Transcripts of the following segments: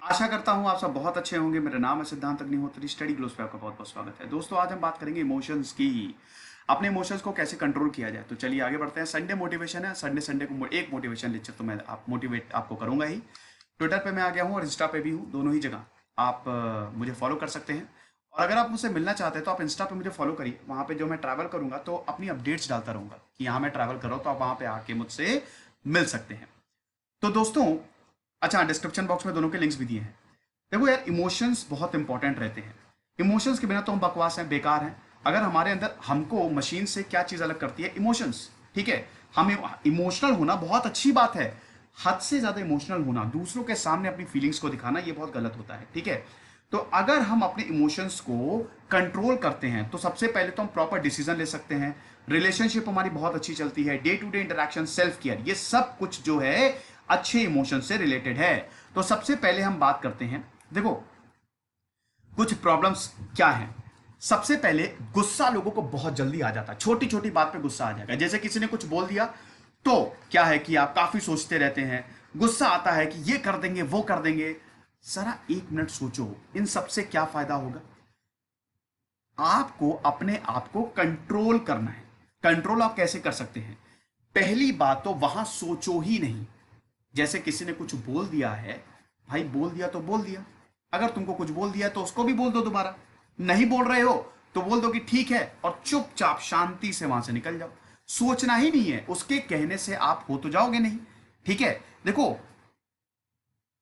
आशा करता हूँ आप सब बहुत अच्छे होंगे। मेरा नाम है सिद्धांत अग्निहोत्री। स्टडी ग्लोस पे आपका बहुत बहुत स्वागत है। दोस्तों, आज हम बात करेंगे इमोशंस की। अपने इमोशंस को कैसे कंट्रोल किया जाए। तो चलिए आगे बढ़ते हैं। संडे मोटिवेशन है। संडे संडे को एक मोटिवेशन लेक्चर तो मैं मोटिवेट आपको करूंगा ही। ट्विटर पे मैं आ गया हूँ और इंस्टा पे भी हूँ, दोनों ही जगह आप मुझे फॉलो कर सकते हैं। और अगर आप मुझसे मिलना चाहते हैं तो आप इंस्टा पे मुझे फॉलो करिए। वहाँ पे जो मैं ट्रैवल करूंगा तो अपनी अपडेट्स डालता रहूंगा कि यहाँ मैं ट्रैवल कर रहा हूँ, तो आप वहाँ पे आके मुझसे मिल सकते हैं। तो दोस्तों, अच्छा, डिस्क्रिप्शन बॉक्स में दोनों के लिंक्स भी दिए हैं। देखो यार, इमोशंस बहुत इंपॉर्टेंट रहते हैं। इमोशंस के बिना तो हम बकवास हैं, बेकार हैं। अगर हमारे अंदर, हमको मशीन से क्या चीज अलग करती है? इमोशंस। ठीक है, हम इमोशनल होना बहुत अच्छी बात है। हद से ज्यादा इमोशनल होना, दूसरों के सामने अपनी फीलिंग्स को दिखाना, ये बहुत गलत होता है। ठीक है, तो अगर हम अपने इमोशंस को कंट्रोल करते हैं तो सबसे पहले तो हम प्रॉपर डिसीजन ले सकते हैं। रिलेशनशिप हमारी बहुत अच्छी चलती है। Day to day interaction, self care, ये सब कुछ जो है अच्छे इमोशन से रिलेटेड है। तो सबसे पहले हम बात करते हैं। देखो, कुछ प्रॉब्लम्स क्या हैं। सबसे पहले गुस्सा लोगों को बहुत जल्दी आ जाता है। छोटी छोटी बात पे गुस्सा आ जाएगा। जैसे किसी ने कुछ बोल दिया तो क्या है कि आप काफी सोचते रहते हैं। गुस्सा आता है कि ये कर देंगे, वो कर देंगे। जरा एक मिनट सोचो, इन सबसे क्या फायदा होगा? आपको अपने आप को कंट्रोल करना है। कंट्रोल आप कैसे कर सकते हैं? पहली बात तो वहां सोचो ही नहीं। जैसे किसी ने कुछ बोल दिया है, भाई बोल दिया तो बोल दिया। अगर तुमको कुछ बोल दिया तो उसको भी बोल दो दोबारा। नहीं बोल रहे हो तो बोल दो कि ठीक है, और चुपचाप शांति से वहां से निकल जाओ। सोचना ही नहीं है। उसके कहने से आप हो तो जाओगे नहीं। ठीक है, देखो,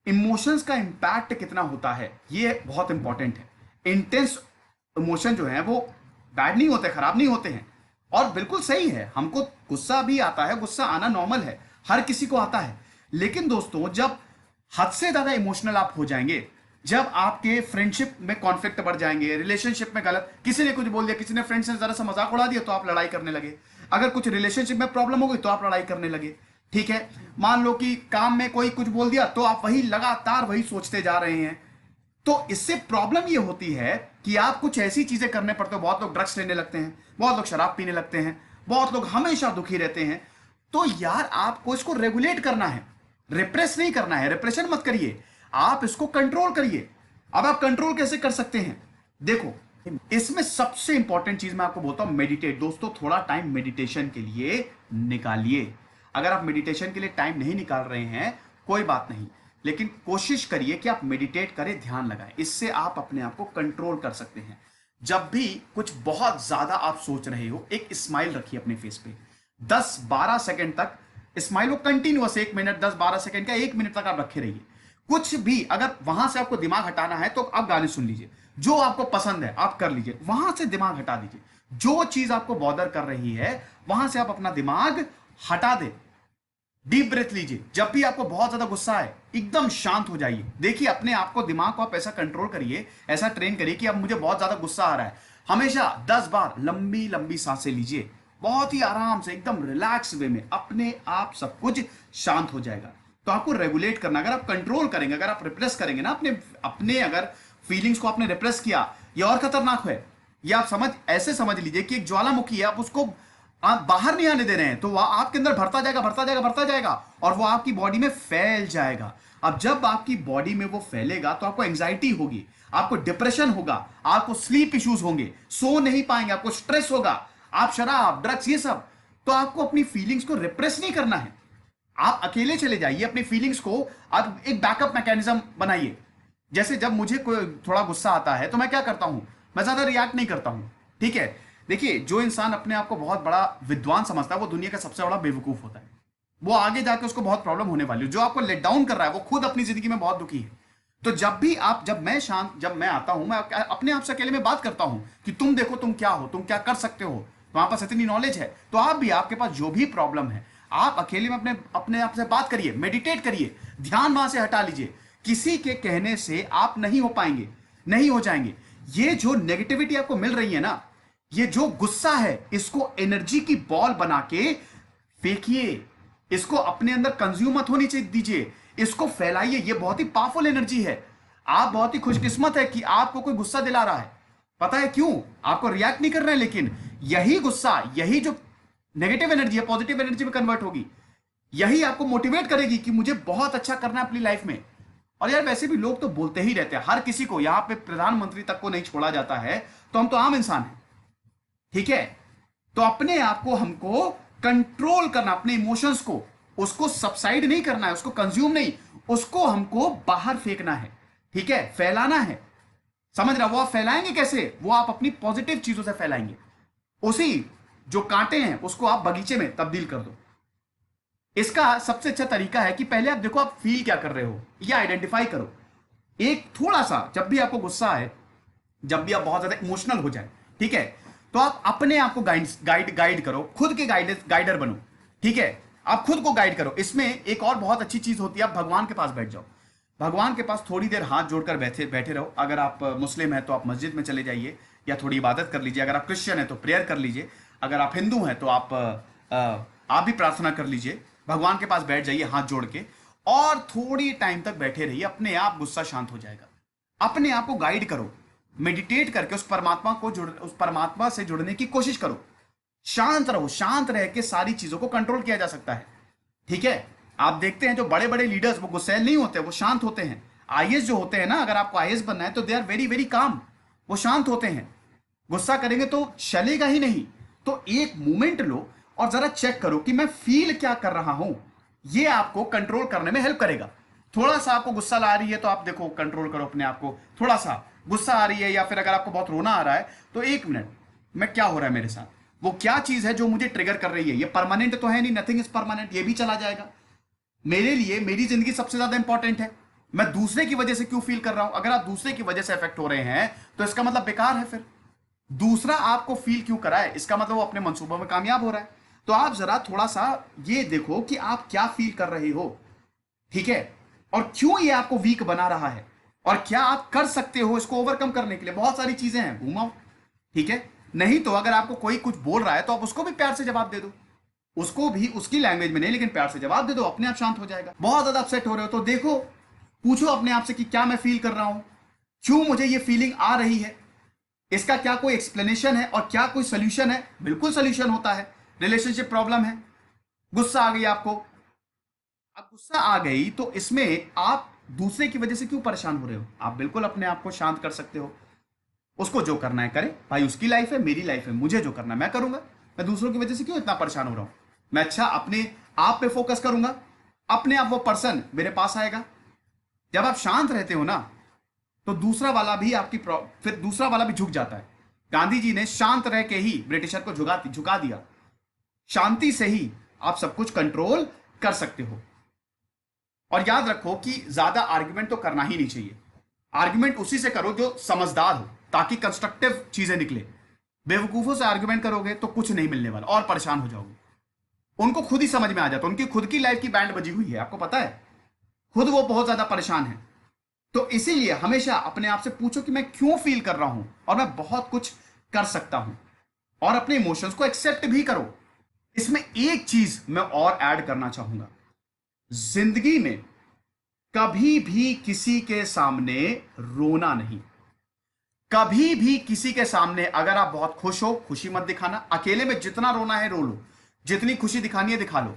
इमोशंस का इंपैक्ट कितना होता है ये बहुत इंपॉर्टेंट है। इंटेंस इमोशन जो है वो बैड नहीं होते, खराब नहीं होते हैं। और बिल्कुल सही है, हमको गुस्सा भी आता है, गुस्सा आना नॉर्मल है, हर किसी को आता है। लेकिन दोस्तों, जब हद से ज्यादा इमोशनल आप हो जाएंगे, जब आपके फ्रेंडशिप में कॉन्फ्लिक्ट बढ़ जाएंगे, रिलेशनशिप में गलत, किसी ने कुछ बोल दिया, किसी ने फ्रेंड से जरा सा मजाक उड़ा दिया तो आप लड़ाई करने लगे। अगर कुछ रिलेशनशिप में प्रॉब्लम हो गई तो आप लड़ाई करने लगे। ठीक है, मान लो कि काम में कोई कुछ बोल दिया तो आप वही लगातार वही सोचते जा रहे हैं। तो इससे प्रॉब्लम ये होती है कि आप कुछ ऐसी चीजें करने पड़ते हो। बहुत लोग ड्रग्स लेने लगते हैं, बहुत लोग शराब पीने लगते हैं, बहुत लोग हमेशा दुखी रहते हैं। तो यार, आपको इसको रेगुलेट करना है, रिप्रेस नहीं करना है। रिप्रेशन मत करिए, आप इसको कंट्रोल करिए। अब आप कंट्रोल कैसे कर सकते हैं? देखो, इसमें सबसे इंपॉर्टेंट चीज मैं आपको बोलता हूं, मेडिटेट। दोस्तों, थोड़ा टाइम मेडिटेशन के लिए निकालिए। अगर आप मेडिटेशन के लिए टाइम नहीं निकाल रहे हैं, कोई बात नहीं, लेकिन कोशिश करिए कि आप मेडिटेट करें, ध्यान लगाएं। इससे आप अपने आप को कंट्रोल कर सकते हैं। जब भी कुछ बहुत ज्यादा आप सोच रहे हो, एक स्माइल रखिए अपने फेस पे। 10-12 सेकंड तक स्माइल हो, कंटिन्यूअस। 1 मिनट, 10-12 सेकंड का 1 मिनट तक आप रखे रहिए। कुछ भी अगर वहां से आपको दिमाग हटाना है तो आप गाने सुन लीजिए, जो आपको पसंद है आप कर लीजिए, वहां से दिमाग हटा दीजिए। जो चीज आपको बॉदर कर रही है वहां से आप अपना दिमाग हटा दे। डीप ब्रेथ लीजिए। जब भी आपको बहुत ज्यादा गुस्सा आए, एकदम शांत हो जाइए। देखिए, अपने आप को, दिमाग को आप ऐसा कंट्रोल करिए, ऐसा ट्रेन करिए कि अब मुझे बहुत ज्यादा गुस्सा आ रहा है। हमेशा 10 बार लंबी लंबी सांसें लीजिए, बहुत ही आराम से, एकदम रिलैक्स वे में। अपने आप सब कुछ शांत हो जाएगा। तो आपको रेगुलेट करना, अगर आप कंट्रोल करेंगे, अगर आप रिप्रेस करेंगे ना अपने अपने अगर फीलिंग्स को आपने रिप्रेस किया, ये और खतरनाक है। ये आप ऐसे समझ लीजिए कि एक ज्वालामुखी है, आप उसको आप बाहर नहीं आने दे रहे हैं, तो वह आपके अंदर भरता जाएगा, भरता जाएगा, भरता जाएगा, और वो आपकी बॉडी में फैल जाएगा। अब जब आपकी बॉडी में वो फैलेगा तो आपको एंजाइटी होगी, आपको डिप्रेशन होगा, आपको स्लीप इश्यूज होंगे, सो नहीं पाएंगे, आपको स्ट्रेस होगा, आप शराब, ड्रग्स, ये सब। तो आपको अपनी फीलिंग्स को रिप्रेस नहीं करना है। आप अकेले चले जाइए, अपनी फीलिंग्स को आप एक बैकअप मैकेनिज्म बनाइए। जैसे जब मुझे कोई थोड़ा गुस्सा आता है तो मैं क्या करता हूं, मैं ज्यादा रिएक्ट नहीं करता हूं। ठीक है, देखिए, जो इंसान अपने आप को बहुत बड़ा विद्वान समझता है वो दुनिया का सबसे बड़ा बेवकूफ होता है। वो आगे जाके उसको बहुत प्रॉब्लम होने वाली है। जो आपको लेट डाउन कर रहा है वो खुद अपनी जिंदगी में बहुत दुखी है। तो जब मैं आता हूं, मैं अपने आप से अकेले में बात करता हूं कि तुम देखो, तुम क्या हो, तुम क्या कर सकते हो। तुम्हारे पास इतनी नॉलेज है, तो आप भी, आपके पास जो भी प्रॉब्लम है, आप अकेले में अपने अपने आप से बात करिए, मेडिटेट करिए, ध्यान वहां से हटा लीजिए। किसी के कहने से आप नहीं हो पाएंगे, नहीं हो जाएंगे। ये जो नेगेटिविटी आपको मिल रही है ना, ये जो गुस्सा है, इसको एनर्जी की बॉल बना के फेंकिए। इसको अपने अंदर कंज्यूम मत होनी चाहिए दीजिए, इसको फैलाइए। ये बहुत ही पावरफुल एनर्जी है। आप बहुत ही खुशकिस्मत है कि आपको कोई गुस्सा दिला रहा है। पता है क्यों? आपको रिएक्ट नहीं कर रहे हैं, लेकिन यही गुस्सा, यही जो नेगेटिव एनर्जी है, पॉजिटिव एनर्जी में कन्वर्ट होगी। यही आपको मोटिवेट करेगी कि मुझे बहुत अच्छा करना है अपनी लाइफ में। और यार वैसे भी लोग तो बोलते ही रहते हैं, हर किसी को, यहां पे प्रधानमंत्री तक को नहीं छोड़ा जाता है, तो हम तो आम इंसान हैं। ठीक है, तो अपने आप को हमको कंट्रोल करना, अपने इमोशंस को, उसको सबसाइड नहीं करना है, उसको कंज्यूम नहीं, उसको हमको बाहर फेंकना है। ठीक है, फैलाना है। समझ रहा? वो आप फैलाएंगे कैसे? वो आप अपनी पॉजिटिव चीजों से फैलाएंगे। उसी जो कांटे हैं उसको आप बगीचे में तब्दील कर दो। इसका सबसे अच्छा तरीका है कि पहले आप देखो आप फील क्या कर रहे हो, या आइडेंटिफाई करो। एक थोड़ा सा, जब भी आपको गुस्सा आए, जब भी आप बहुत ज्यादा इमोशनल हो जाए, ठीक है, तो आप अपने आप को गाइड करो, खुद के गाइडर बनो। ठीक है, आप खुद को गाइड करो। इसमें एक और बहुत अच्छी चीज होती है, आप भगवान के पास बैठ जाओ। भगवान के पास थोड़ी देर हाथ जोड़कर बैठे बैठे रहो। अगर आप मुस्लिम हैं तो आप मस्जिद में चले जाइए या थोड़ी इबादत कर लीजिए। अगर आप क्रिश्चियन हैं तो प्रेयर कर लीजिए। अगर आप हिंदू हैं तो आप भी प्रार्थना कर लीजिए। भगवान के पास बैठ जाइए हाथ जोड़ के, और थोड़ी टाइम तक बैठे रहिए। अपने आप गुस्सा शांत हो जाएगा। अपने आप को गाइड करो, मेडिटेट करके उस परमात्मा से जुड़ने की कोशिश करो। शांत रहो, शांत रह के सारी चीजों को कंट्रोल किया जा सकता है। ठीक है, आप देखते हैं जो बड़े बड़े लीडर्स, वो गुस्सैल नहीं होते, वो शांत होते हैं। आईएएस जो होते हैं ना, अगर आपको आईएएस बनना है तो they are very very calm, वो शांत होते हैं। गुस्सा करेंगे तो चलेगा ही नहीं। तो एक मोमेंट लो और जरा चेक करो कि मैं फील क्या कर रहा हूं। ये आपको कंट्रोल करने में हेल्प करेगा। थोड़ा सा आपको गुस्सा ला रही है तो आप देखो, कंट्रोल करो अपने आप को। थोड़ा सा गुस्सा आ रही है, या फिर अगर आपको बहुत रोना आ रहा है, तो एक मिनट, मैं क्या हो रहा है मेरे साथ, वो क्या चीज है जो मुझे ट्रिगर कर रही है। ये परमानेंट तो है नहीं, नथिंग इज परमानेंट, ये भी चला जाएगा। मेरे लिए मेरी जिंदगी सबसे ज्यादा इंपॉर्टेंट है। मैं दूसरे की वजह से क्यों फील कर रहा हूं? अगर आप दूसरे की वजह से इफेक्ट हो रहे हैं तो इसका मतलब बेकार है। फिर दूसरा आपको फील क्यों कराए, इसका मतलब वो अपने मंसूबों में कामयाब हो रहा है। तो आप जरा थोड़ा सा ये देखो कि आप क्या फील कर रहे हो। ठीक है, और क्यों ये आपको वीक बना रहा है, और क्या आप कर सकते हो इसको ओवरकम करने के लिए। बहुत सारी चीजें हैं, घुमाओ। ठीक है, नहीं तो अगर आपको कोई कुछ बोल रहा है तो आप उसको भी प्यार से जवाब दे दो। उसको भी उसकी लैंग्वेज में नहीं, लेकिन प्यार से जवाब दे दो, अपने आप शांत हो जाएगा। बहुत ज्यादा अपसेट हो रहे हो तो देखो, पूछो अपने आप से कि क्या मैं फील कर रहा हूं, क्यों मुझे ये फीलिंग आ रही है, इसका क्या कोई एक्सप्लेनेशन है और क्या कोई सोल्यूशन है। बिल्कुल सोल्यूशन होता है। रिलेशनशिप प्रॉब्लम है, गुस्सा आ गई आपको, अब गुस्सा आ गई तो इसमें आप दूसरे की वजह से क्यों परेशान हो रहे हो? आप बिल्कुल अपने आप को शांत कर सकते हो। उसको जो करना है करे भाई, उसकी लाइफ है, मेरी लाइफ है, मुझे जो करना है मैं करूंगा। मैं दूसरों की वजह से क्यों इतना परेशान हो रहा हूं? मैं अच्छा अपने आप पे फोकस करूंगा, अपने आप वो पर्सन मेरे पास आएगा। जब आप शांत रहते हो ना, तो दूसरा वाला भी फिर दूसरा वाला भी झुक जाता है। गांधी जी ने शांत रह के ही ब्रिटिशर को झुका दिया। शांति से ही आप सब कुछ कंट्रोल कर सकते हो। और याद रखो कि ज्यादा आर्ग्यूमेंट तो करना ही नहीं चाहिए। आर्ग्यूमेंट उसी से करो जो समझदार हो, ताकि कंस्ट्रक्टिव चीजें निकले। बेवकूफों से आर्ग्यूमेंट करोगे तो कुछ नहीं मिलने वाला और परेशान हो जाओगे। उनको खुद ही समझ में आ जाता, उनकी खुद की लाइफ की बैंड बजी हुई है, आपको पता है, खुद वो बहुत ज्यादा परेशान है। तो इसीलिए हमेशा अपने आप से पूछो कि मैं क्यों फील कर रहा हूं, और मैं बहुत कुछ कर सकता हूं। और अपने इमोशंस को एक्सेप्ट भी करो। इसमें एक चीज मैं और ऐड करना चाहूंगा, जिंदगी में कभी भी किसी के सामने रोना नहीं। कभी भी किसी के सामने, अगर आप बहुत खुश हो, खुशी मत दिखाना। अकेले में जितना रोना है रो लो, जितनी खुशी दिखानी है दिखा लो।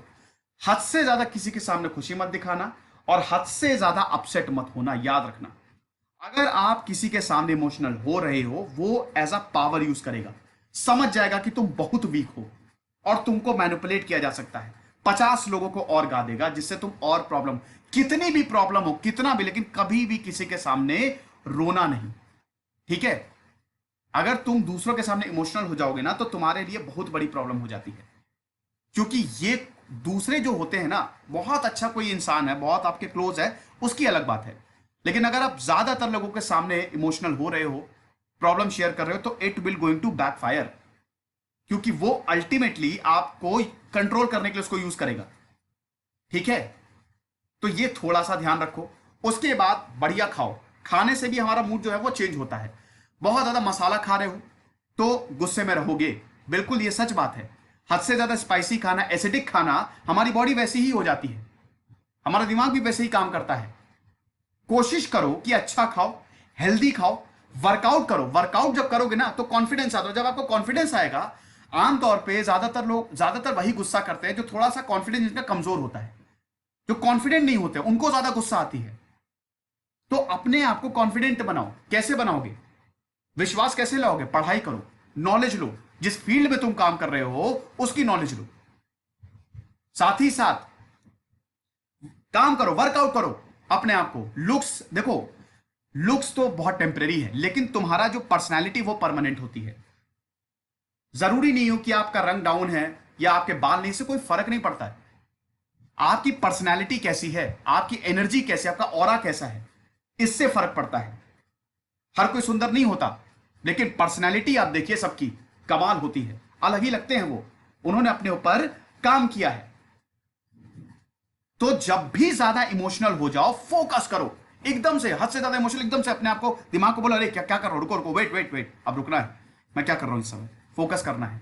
हद से ज्यादा किसी के सामने खुशी मत दिखाना, और हद से ज्यादा अपसेट मत होना। याद रखना, अगर आप किसी के सामने इमोशनल हो रहे हो, वो एज अ पावर यूज करेगा। समझ जाएगा कि तुम बहुत वीक हो और तुमको मैनिपुलेट किया जा सकता है। 50 लोगों को और गा देगा, जिससे तुम और प्रॉब्लम, कितनी भी प्रॉब्लम हो, कितना भी, लेकिन कभी भी किसी के सामने रोना नहीं। ठीक है, अगर तुम दूसरों के सामने इमोशनल हो जाओगे ना, तो तुम्हारे लिए बहुत बड़ी प्रॉब्लम हो जाती है। क्योंकि ये दूसरे जो होते हैं ना, बहुत अच्छा कोई इंसान है, बहुत आपके क्लोज है, उसकी अलग बात है। लेकिन अगर आप ज्यादातर लोगों के सामने इमोशनल हो रहे हो, प्रॉब्लम शेयर कर रहे हो, तो it will going to backfire. क्योंकि वो अल्टीमेटली आपको कंट्रोल करने के लिए उसको यूज करेगा। ठीक है, तो ये थोड़ा सा ध्यान रखो। उसके बाद बढ़िया खाओ। खाने से भी हमारा मूड जो है वो चेंज होता है। बहुत ज्यादा मसाला खा रहे हो तो गुस्से में रहोगे, बिल्कुल ये सच बात है। हद से ज्यादा स्पाइसी खाना, एसिडिक खाना, हमारी बॉडी वैसी ही हो जाती है, हमारा दिमाग भी वैसे ही काम करता है। कोशिश करो कि अच्छा खाओ, हेल्दी खाओ, वर्कआउट करो। वर्कआउट जब करोगे ना तो कॉन्फिडेंस आता है। जब आपको कॉन्फिडेंस आएगा, आमतौर पे ज्यादातर वही गुस्सा करते हैं जो थोड़ा सा कॉन्फिडेंस इनका कमजोर होता है। जो कॉन्फिडेंट नहीं होते उनको ज्यादा गुस्सा आती है। तो अपने आप को कॉन्फिडेंट बनाओ। कैसे बनाओगे? विश्वास कैसे लाओगे? पढ़ाई करो, नॉलेज लो, जिस फील्ड में तुम काम कर रहे हो उसकी नॉलेज लो, साथ ही साथ काम करो, वर्कआउट करो अपने आप को। लुक्स देखो, लुक्स तो बहुत टेम्परेरी है, लेकिन तुम्हारा जो पर्सनैलिटी वो परमानेंट होती है। जरूरी नहीं हो कि आपका रंग डाउन है या आपके बाल नहीं, से कोई फर्क नहीं पड़ता है। आपकी पर्सनैलिटी कैसी है, आपकी एनर्जी कैसी है, आपका ऑरा कैसा है, इससे फर्क पड़ता है। हर कोई सुंदर नहीं होता, लेकिन पर्सनैलिटी आप देखिए सबकी कमाल होती है, अलग ही लगते हैं वो, उन्होंने अपने ऊपर काम किया है। तो जब भी ज्यादा इमोशनल हो जाओ, फोकस करो एकदम से, हद से ज्यादा इमोशनल एकदम से अपने आप को, दिमाग को बोलो अरे क्या क्या कर रहा हूं, रुको रुको, वेट वेट वेट, अब रुकना है, मैं क्या कर रहा हूं इस समय, फोकस करना है।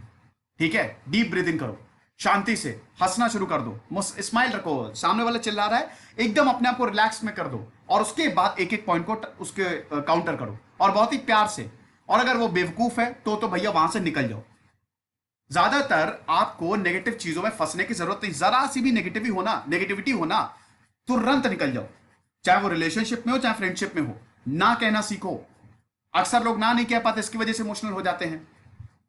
ठीक है, डीप ब्रीदिंग करो, शांति से हंसना शुरू कर दो, स्माइल रखो, सामने वाला चिल्ला रहा है एकदम अपने आप को रिलैक्स में कर दो, और उसके बाद एक एक पॉइंट को उसके काउंटर करो, और बहुत ही प्यार से। और अगर वो बेवकूफ है तो भैया वहां से निकल जाओ। ज्यादातर आपको नेगेटिव चीजों में फंसने की जरूरत नहीं, जरा सी भी नेगेटिविटी होना तुरंत निकल जाओ, चाहे वो रिलेशनशिप में हो चाहे फ्रेंडशिप में हो। ना कहना सीखो। अक्सर लोग ना नहीं कह पाते, इसकी वजह से इमोशनल हो जाते हैं।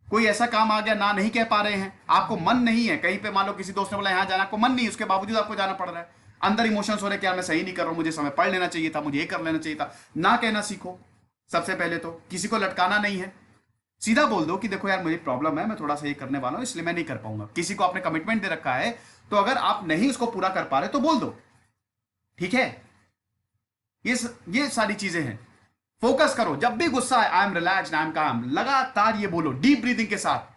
कोई ऐसा काम आ गया, ना नहीं कह पा रहे हैं, आपको मन नहीं है, कहीं पे मान लो किसी दोस्त ने बोला यहां जाना, आपको मन नहीं, उसके बावजूद आपको जाना पड़ रहा है, अंदर इमोशंस हो रहे क्या मैं सही नहीं कर रहा हूं, मुझे समय पढ़ लेना चाहिए था, मुझे ये कर लेना चाहिए था। ना कहना सीखो। सबसे पहले तो किसी को लटकाना नहीं है, सीधा बोल दो कि देखो यार मुझे प्रॉब्लम है, मैं थोड़ा सा ये करने वाला हूं इसलिए मैं नहीं कर पाऊंगा। किसी को आपने कमिटमेंट दे रखा है, तो अगर आप नहीं उसको पूरा कर पा रहे तो बोल दो, ठीक है। ये सारी चीजें हैं। फोकस करो, जब भी गुस्सा है I am relaxed, I am काम, लगातार ये बोलो डीप ब्रीदिंग के साथ,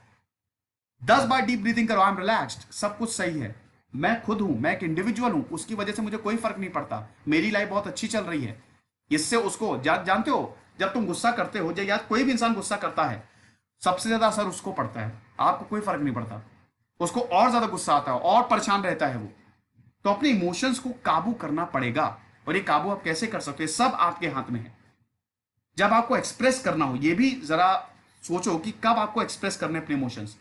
10 बार डीप ब्रीदिंग करो, आई एम रिलैक्स्ड, सब कुछ सही है, मैं खुद हूं, मैं एक इंडिविजुअल हूं, उसकी वजह से मुझे कोई फर्क नहीं पड़ता, मेरी लाइफ बहुत अच्छी चल रही है। इससे उसको जानते हो, जब तुम गुस्सा करते हो या कोई भी इंसान गुस्सा करता है, सबसे ज्यादा असर उसको पड़ता है, आपको कोई फर्क नहीं पड़ता, उसको और ज्यादा गुस्सा आता है और परेशान रहता है वो। तो अपने इमोशंस को काबू करना पड़ेगा, और ये काबू आप कैसे कर सकते हैं, सब आपके हाथ में है। जब आपको एक्सप्रेस करना हो, ये भी जरा सोचो कि कब आपको एक्सप्रेस करने अपने इमोशंस।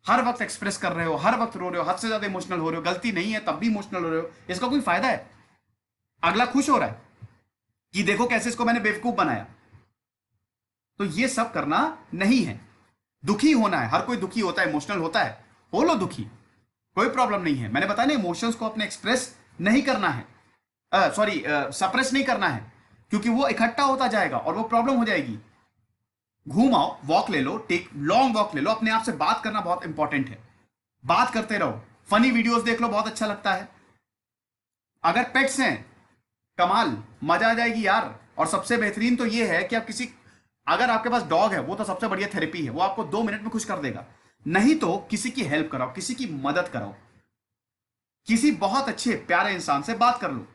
हर वक्त एक्सप्रेस कर रहे हो, हर वक्त रो रहे हो, हद से ज्यादा इमोशनल हो रहे हो, गलती नहीं है तब भी इमोशनल हो रहे हो, इसका कोई फायदा है? अगला खुश हो रहा है कि देखो कैसे इसको मैंने बेवकूफ बनाया। तो ये सब करना नहीं है। दुखी होना है, हर कोई दुखी होता है, इमोशनल होता है, हो लो दुखी, कोई प्रॉब्लम नहीं है। मैंने बताया ना, इमोशंस को अपने एक्सप्रेस नहीं करना है, सॉरी सप्रेस नहीं करना है, क्योंकि वो इकट्ठा होता जाएगा और वो प्रॉब्लम हो जाएगी। घूम आओ, वॉक ले लो, टेक लॉन्ग वॉक ले लो, अपने आप से बात करना बहुत इंपॉर्टेंट है, बात करते रहो, फनी वीडियोस देख लो, बहुत अच्छा लगता है। अगर पेट्स हैं, कमाल, मजा आ जाएगी यार। और सबसे बेहतरीन तो ये है कि आप अगर आपके पास डॉग है, वो तो सबसे बढ़िया थेरेपी है, वो आपको 2 मिनट में खुश कर देगा। नहीं तो किसी की हेल्प कराओ, किसी की मदद कराओ, किसी बहुत अच्छे प्यारे इंसान से बात कर लो,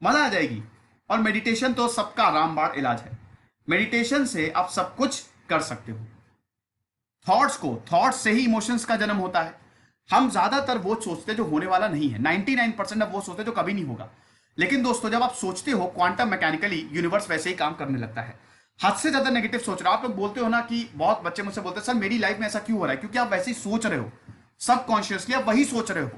मजा आ जाएगी। और मेडिटेशन तो सबका रामबाण इलाज है, मेडिटेशन से आप सब कुछ कर सकते हो। थॉट्स से ही इमोशंस का जन्म होता है। हम ज्यादातर वो सोचते जो होने वाला नहीं है, 99% अब वो सोचते जो कभी नहीं होगा। लेकिन दोस्तों, जब आप सोचते हो, क्वांटम मैकेनिकली यूनिवर्स वैसे ही काम करने लगता है। हद से ज्यादा नेगेटिव सोच रहे हो, आप लोग बोलते हो ना कि बहुत बच्चे मुझसे बोलते हैं सर मेरी लाइफ में ऐसा क्यों हो रहा है, क्योंकि आप वैसे ही सोच रहे हो, सबकॉन्शियसली आप वही सोच रहे हो।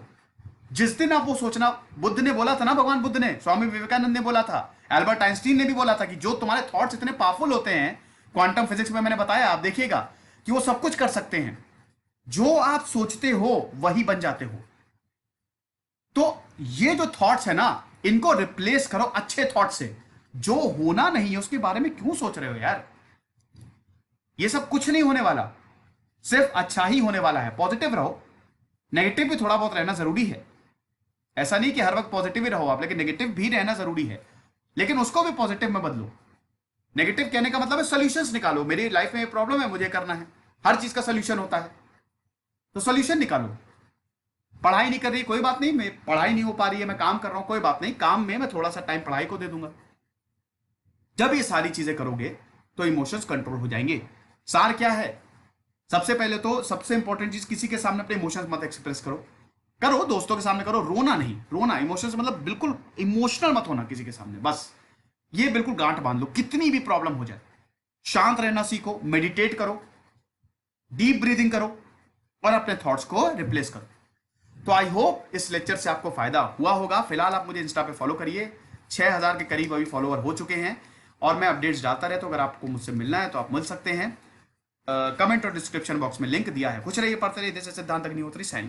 जिस दिन आप वो सोचना, बुद्ध ने बोला था ना, भगवान बुद्ध ने, स्वामी विवेकानंद ने बोला था, एल्बर्ट आइंस्टीन ने भी बोला था कि जो तुम्हारे थॉट्स इतने पावरफुल होते हैं, क्वांटम फिजिक्स में मैंने बताया, आप देखिएगा कि वो सब कुछ कर सकते हैं। जो आप सोचते हो वही बन जाते हो। तो ये जो थॉट्स है ना, इनको रिप्लेस करो अच्छे थॉट से। जो होना नहीं है उसके बारे में क्यों सोच रहे हो यार? ये सब कुछ नहीं होने वाला, सिर्फ अच्छा ही होने वाला है। पॉजिटिव रहो, नेगेटिव भी थोड़ा बहुत रहना जरूरी है। ऐसा नहीं कि हर वक्त पॉजिटिव ही रहो आप, लेकिन नेगेटिव भी रहना जरूरी है, लेकिन उसको भी पॉजिटिव में बदलो। नेगेटिव कहने का मतलब है सॉल्यूशंस निकालो, मेरी लाइफ में ये प्रॉब्लम है, मुझे करना है, हर चीज का सॉल्यूशन होता है, तो सॉल्यूशन निकालो। पढ़ाई नहीं कर रही, कोई बात नहीं, मैं पढ़ाई नहीं हो पा रही है, मैं काम कर रहा हूं, कोई बात नहीं, काम में मैं थोड़ा सा टाइम पढ़ाई को दे दूंगा। जब ये सारी चीजें करोगे तो इमोशंस कंट्रोल हो जाएंगे। सार क्या है? सबसे पहले तो सबसे इंपॉर्टेंट चीज, किसी के सामने अपने इमोशंस मत एक्सप्रेस करो। करो दोस्तों के सामने करो, रोना नहीं, रोना इमोशंस मतलब बिल्कुल इमोशनल मत होना किसी के सामने, बस ये बिल्कुल गांठ बांध लो, कितनी भी प्रॉब्लम हो जाए। शांत रहना सीखो, मेडिटेट करो, डीप ब्रीदिंग करो, और अपने थॉट्स को रिप्लेस करो। तो आई होप इस लेक्चर से आपको फायदा हुआ होगा। फिलहाल आप मुझे इंस्टा पे फॉलो करिए, 6000 के करीब अभी फॉलोअर हो चुके हैं और मैं अपडेट्स डालता रहता हूँ। अगर आपको मुझसे मिलना है तो आप मिल सकते हैं। कमेंट और डिस्क्रिप्शन बॉक्स में लिंक दिया है। खुश रहिए, पढ़ते रहिए। दिस इज सिद्धांत अग्निहोत्री साइनिंग।